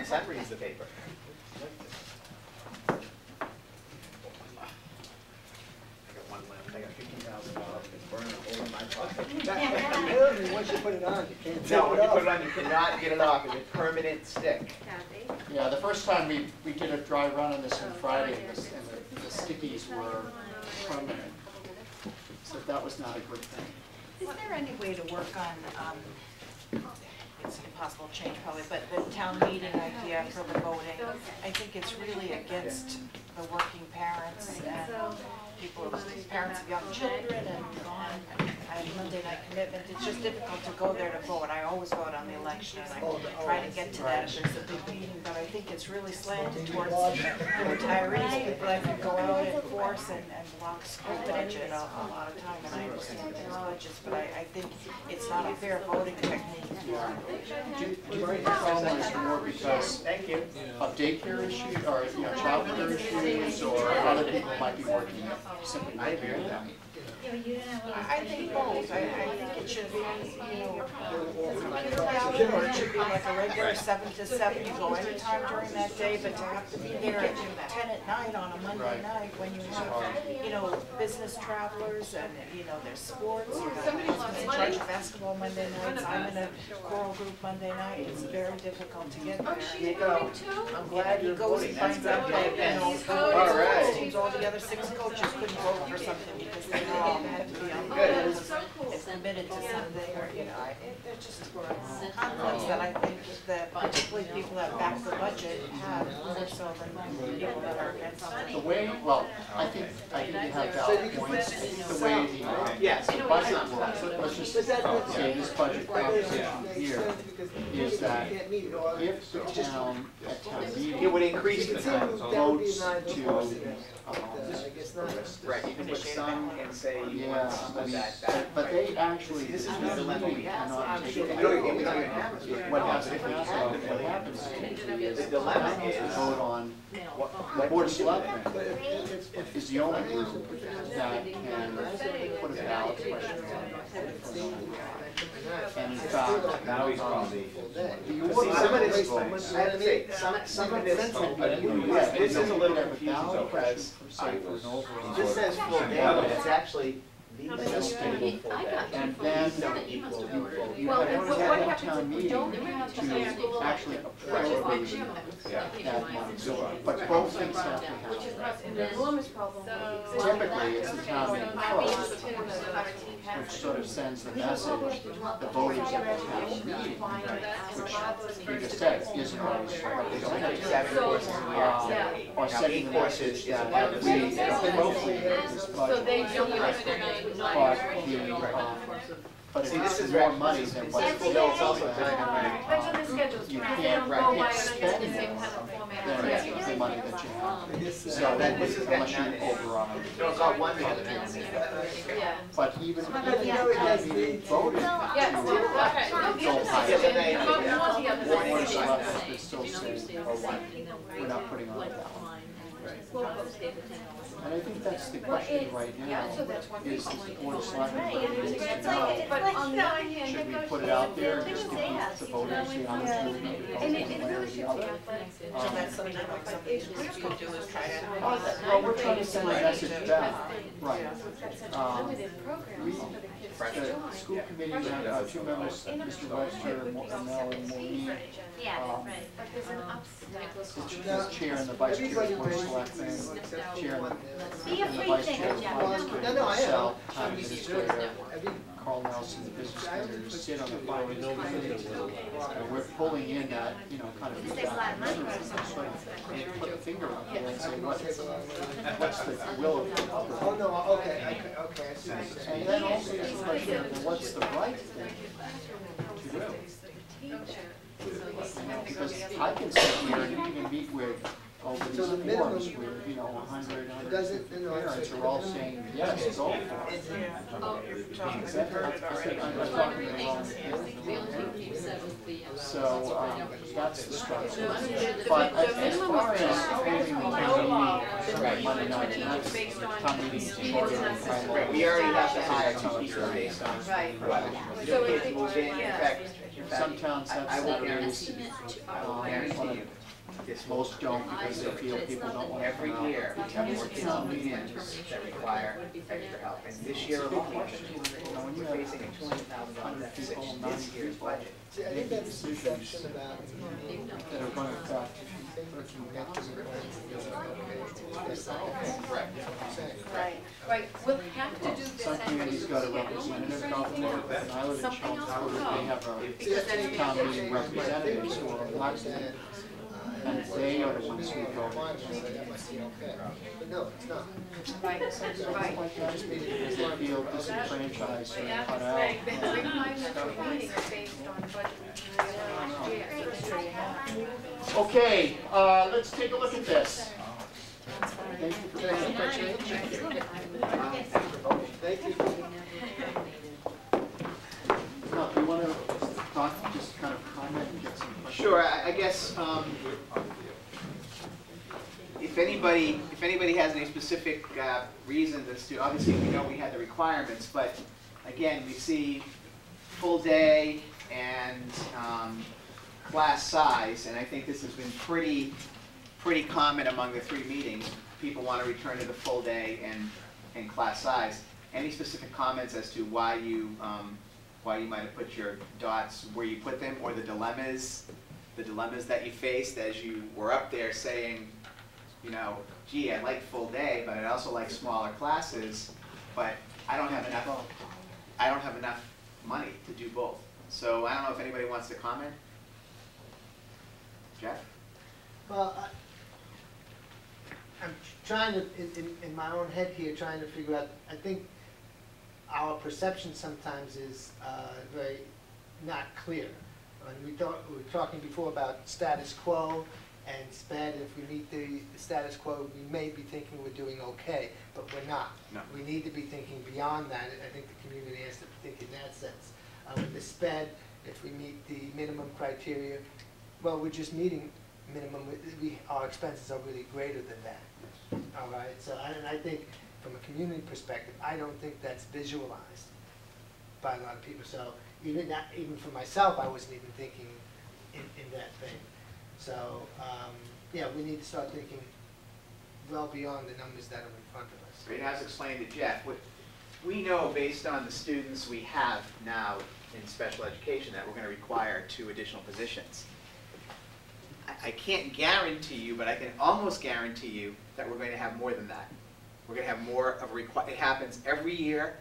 son reads the paper. I got $15,000 that's burning over my pocket. Once you put it on, you can't take it No, when you off. put it on, you cannot get it off. It's a permanent stick. Yeah, the first time we did a dry run on this on Friday, and the stickies were permanent. So that was not a good thing. Is there any way to work on, it's an impossible change probably, but the town meeting idea for the voting? I think it's really against the working parents and people, parents of young children and Monday night commitment. It's just difficult to go there to vote. I always vote on the election and I try to get to that if there's a big meeting, but I think it's really slanted towards the retirees, people that can go out and force and block school budget a lot of time. And I understand there's budgets, but I think it's not a fair voting technique. Do you think the problem is more because Thank you. of daycare issues, or child care issues, or other people might be working simply? I agree with that. I think both. I think it should be, computer ballot, or it should be like a regular 7 to 7. You go anytime during that day, but to have to be there at 10 at night on a Monday night when you have, business travelers and, there's sports. Somebody's in charge of basketball Monday nights. I'm in a choral group Monday night. It's very difficult to get there. There you go. I'm glad He you're goes voting. and That's finds out good. that, All right. teams all together, 6 coaches couldn't vote for something because they all had to be on the Good. it's committed to something, or, they're just conflicts that I think that particularly people that back the budget have more so than people that are against The it. way, well, I think you have valid points. The way Yes. the budget works, let's just say this budget proposition here is that if the town at town meeting It would increase the time. votes to, Right, you can put some and say you want yeah, some I of mean, that. but they actually, This is town the dilemma we meeting have. cannot take it. We don't even have it. What happens, what happens The dilemma is is, vote on, the board of selectmen is the only group that can put a ballot question on. And in fact, Now he's probably. the see, order some of this, votes I have to say, some of this, this is a little confusing because this says full day, but it's actually the stable full day. and then Don't equal full. you have to have a town meeting to actually approve that money. But both things have to happen. Typically, it's the town meeting first, which sort of sends the message, the voters at the town meeting, which you just said isn't always We only have representative. 7 courses a year. Or Now, setting 8 the courses message is that about we the same. appropriate this budget. But See, if this it's is more right. money than what's It's also you can't spend the money that you have. So then This is unless getting you done. override. No, it's not one the other. But even if the town meeting voted, don't hide Yeah, it. but they, The board of selectmen could still say, we're not putting on a ballot. And I think that's the question right now, is the board of selectmen needs to know, should we put it out there and just give the voters the opportunity to vote one way or the other? So that's something like some of these groups could do is try to. Well, we're trying to send a message back, right. The school committee had 2 members, Mr. Webster, Mel, and Maureen. The chair and the vice chair of the board of selectmen, chair and the vice chair of the finance committee, myself, town administrator, Carl Nelson, the business manager, sit on the finance committee. And we're pulling in that, kind of feedback. And put the finger on it and say, what's the will of the public? Oh, no, okay, I see what you're saying. And then also the question of what's the right thing to do? Because I can sit here and you can meet with all these So the minimum- forums where, 100, 150 Doesn't- parents are all saying, yes, go for it. I'm talking to the wrong So, that's the struggle. But as far as holding the town meeting Monday night, and that's town meeting Right, we already have to hire 2 people based on. Right. New kids move in, in fact, Some towns have I will Saturdays, guarantee you, this will most don't because they feel people don't want to every come out. year, we have more kids on weekends that require extra help. And this year alone, we're facing a $200,000 deficit in this year's budget. See, I think that's the perception about. That are going to affect Right, we'll have to do this. some communities got a representative government, and I live in Chelmsford, they have a town meeting representatives who are elected, and they are the ones who go. But no, it's not. Right, right. Because they feel disenfranchised or cut out. Right, the requirements for meeting are based on budget. Okay, let's take a look at this. Thank you for paying attention. Thank you. Now, do you want to talk, just kind of comment and get some questions? Sure, I guess, if anybody has any specific reasons as to, obviously we know we had the requirements, but again, we see full day and class size, and I think this has been pretty common among the three meetings. People want to return to the full day and class size. Any specific comments as to why you might have put your dots where you put them, or the dilemmas that you faced as you were up there saying, you know, gee, I like full day, but I also like smaller classes, but I don't have enough money to do both. So I don't know if anybody wants to comment. Jeff? Well, I'm trying to, in my own head here, trying to figure out, I think our perception sometimes is very not clear. And we were talking before about status quo and SPED. If we meet the status quo, we may be thinking we're doing okay, but we're not. No. We need to be thinking beyond that. I think the community has to think in that sense. With the SPED, if we meet the minimum criteria, well, we're just meeting minimum. Our expenses are really greater than that. All right. So, and I think from a community perspective, I don't think that's visualized by a lot of people. So even for myself, I wasn't even thinking in that thing. So yeah, we need to start thinking well beyond the numbers that are in front of us. Great. As explained to Jeff, we know based on the students we have now in special education that we're going to require 2 additional positions. I can't guarantee you, but I can almost guarantee you that we're going to have more than that. We're going to have more of a it happens every year.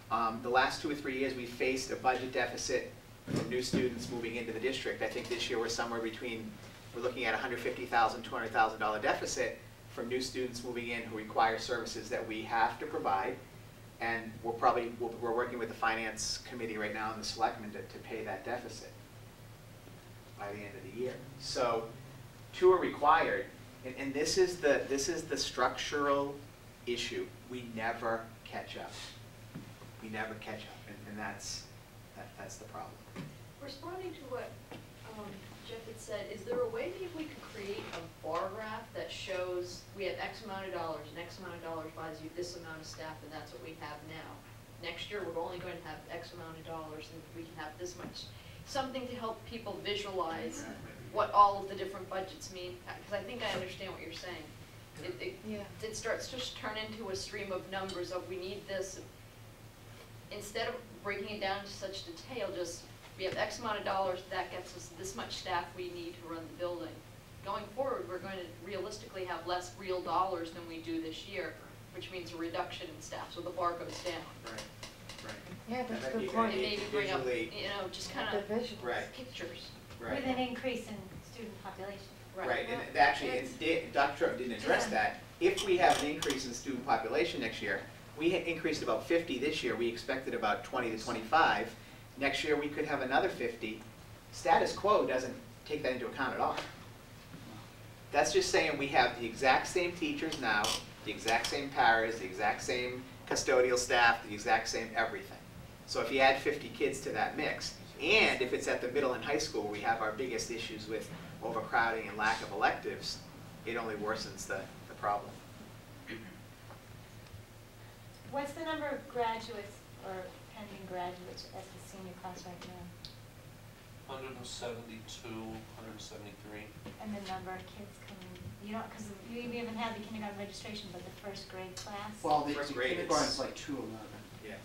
The last 2 or 3 years we faced a budget deficit from new students moving into the district. I think this year we're somewhere between, we're looking at $150,000, $200,000 deficit from new students moving in who require services that we have to provide. And we're working with the finance committee right now and the selectmen to pay that deficit by the end of the year. So 2 are required, and this is the structural issue. We never catch up. We never catch up, and that's the problem. Responding to what Jeff had said, is there a way maybe we could create a bar graph that shows we have X amount of dollars, and X amount of dollars buys you this amount of staff, and that's what we have now. Next year, we're only going to have X amount of dollars, and we can have this much. Something to help people visualize what all of the different budgets mean, because I think I understand what you're saying. It starts to turn into a stream of numbers of we need this. Instead of breaking it down to such detail, just we have X amount of dollars, that gets us this much staff we need to run the building. Going forward, we're going to realistically have less real dollars than we do this year, which means a reduction in staff, so the bar goes down. Right. Yeah, that's a And good then point. And maybe bring up, visually- just kind The of visual. Right. pictures. Right. With an increase in student population. Right, and actually, Dr. Trump didn't address that. If we have an increase in student population next year, we increased about 50 this year. We expected about 20 to 25. Next year, we could have another 50. Status quo doesn't take that into account at all. That's just saying we have the exact same teachers now, the exact same paras, the exact same custodial staff, the exact same everything. So if you add 50 kids to that mix, and if it's at the middle and high school, we have our biggest issues with overcrowding and lack of electives, it only worsens the problem. What's the number of graduates or pending graduates at the senior class right now? 172, 173. And the number of kids coming, you don't, because you even have the kindergarten registration, but the first grade class? Well, the First grade kindergarten's is- like 211. Yeah.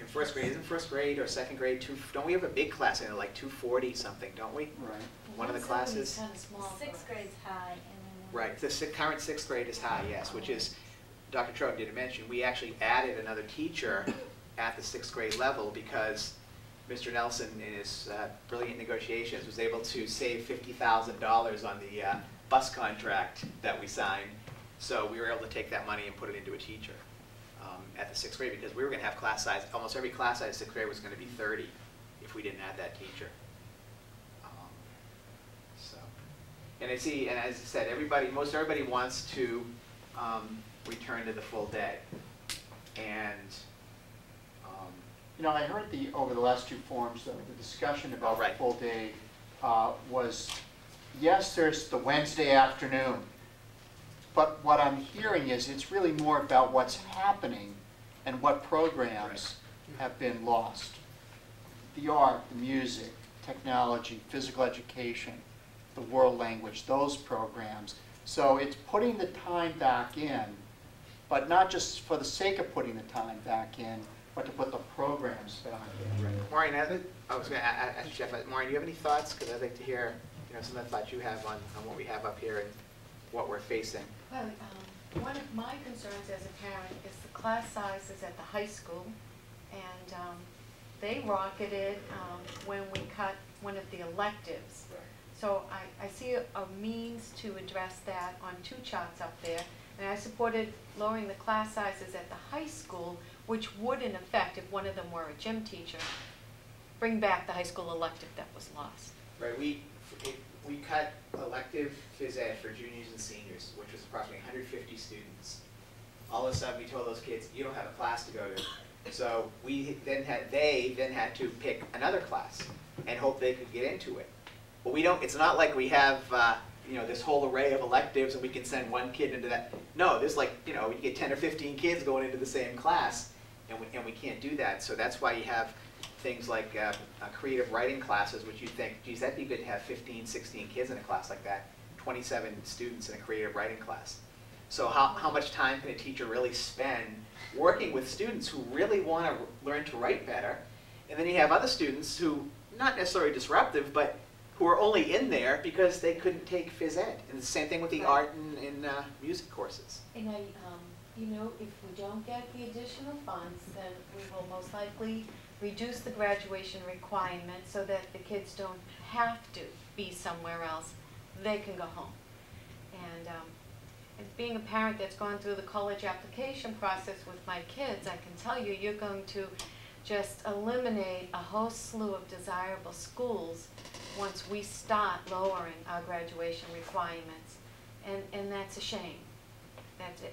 In first grade, isn't first grade or second grade, don't we have a big class in it, like 240 something, don't we? Right. One of the classes? Kind of small. Sixth grade's high, and then. Right, the current sixth grade is high, yes, which is, Dr. Trout did mention, we actually added another teacher at the sixth grade level because Mr. Nelson, in his brilliant negotiations, was able to save $50,000 on the bus contract that we signed. So we were able to take that money and put it into a teacher at the sixth grade because we were going to have class size, almost every class size sixth grade was going to be 30 if we didn't add that teacher. And I see, and as I said, most everybody wants to return to the full day. And You know, I heard over the last two forums, though, the discussion about right. the full day was, yes, there's the Wednesday afternoon, but what I'm hearing is it's really more about what's happening and what programs have been lost. The art, the music, technology, physical education, the world language, those programs. So it's putting the time back in, but not just for the sake of putting the time back in, but to put the programs back in. Maureen, I was going to ask Jeff, Maureen, do you have any thoughts? Because I'd like to hear some of the thoughts you have on what we have up here and what we're facing. Well, one of my concerns as a parent is the class sizes at the high school, and they rocketed when we cut one of the electives. So I see a means to address that on two charts up there, and I supported lowering the class sizes at the high school, which would, in effect, if one of them were a gym teacher, bring back the high school elective that was lost. Right, we cut elective phys ed for juniors and seniors, which was approximately 150 students. All of a sudden, we told those kids, you don't have a class to go to. So they then had to pick another class and hope they could get into it. But we don't, it's not like we have this whole array of electives and we can send one kid into that. No, there's like, we get 10 or 15 kids going into the same class, and we can't do that. So that's why you have things like creative writing classes, which you think, geez, that'd be good to have 15, 16 kids in a class like that, 27 students in a creative writing class. So how much time can a teacher really spend working with students who really want to learn to write better? And then you have other students who, not necessarily disruptive, but who are only in there because they couldn't take phys ed. And the same thing with the art and music courses. And if we don't get the additional funds, then we will most likely reduce the graduation requirement so that the kids don't have to be somewhere else. They can go home. And being a parent that's gone through the college application process with my kids, I can tell you, you're going to just eliminate a whole slew of desirable schools once we start lowering our graduation requirements. And that's a shame.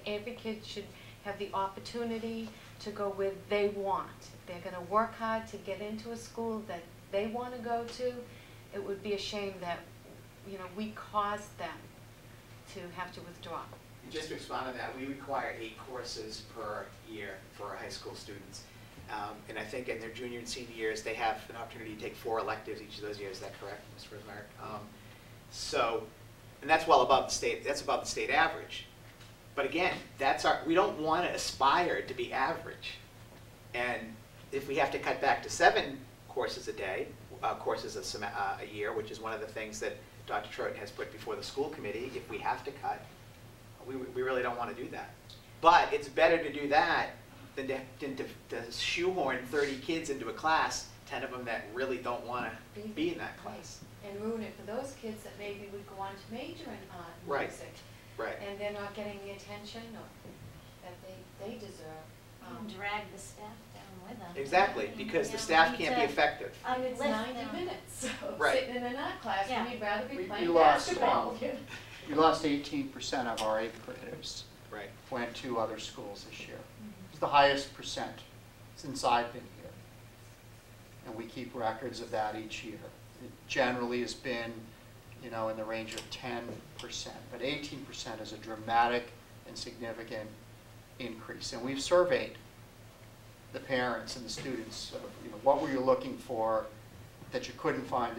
Every kid should have the opportunity to go where they want. If they're going to work hard to get into a school that they want to go to, it would be a shame that we caused them to have to withdraw. Just to expand on that, we require 8 courses per year for our high school students. And I think in their junior and senior years, they have an opportunity to take 4 electives each of those years. Is that correct, Ms. Rosemary? And that's well above the state. That's above the state average. But again, we don't want to aspire to be average. And if we have to cut back to 7 courses a day, courses a year, which is one of the things that Dr. Trout has put before the school committee, if we have to cut, we really don't want to do that. But it's better to do that than to shoehorn 30 kids into a class, 10 of them that really don't want to be in that class. And ruin it for those kids that maybe would go on to major in art and Right. music. Right. And they're not getting the attention that they deserve. And drag the staff down with them. Exactly, because the staff can't be effective. And it's Uplift 90 them. minutes, so Right. sitting in an art class, Yeah. when you'd rather be We playing lost, basketball. we lost 18% of our 8th graders. Right. Went to other schools this year. It's the highest percent since I've been here. And we keep records of that each year. It generally has been, in the range of 10%, but 18% is a dramatic and significant increase. And we've surveyed the parents and the students of, what were you looking for that you couldn't find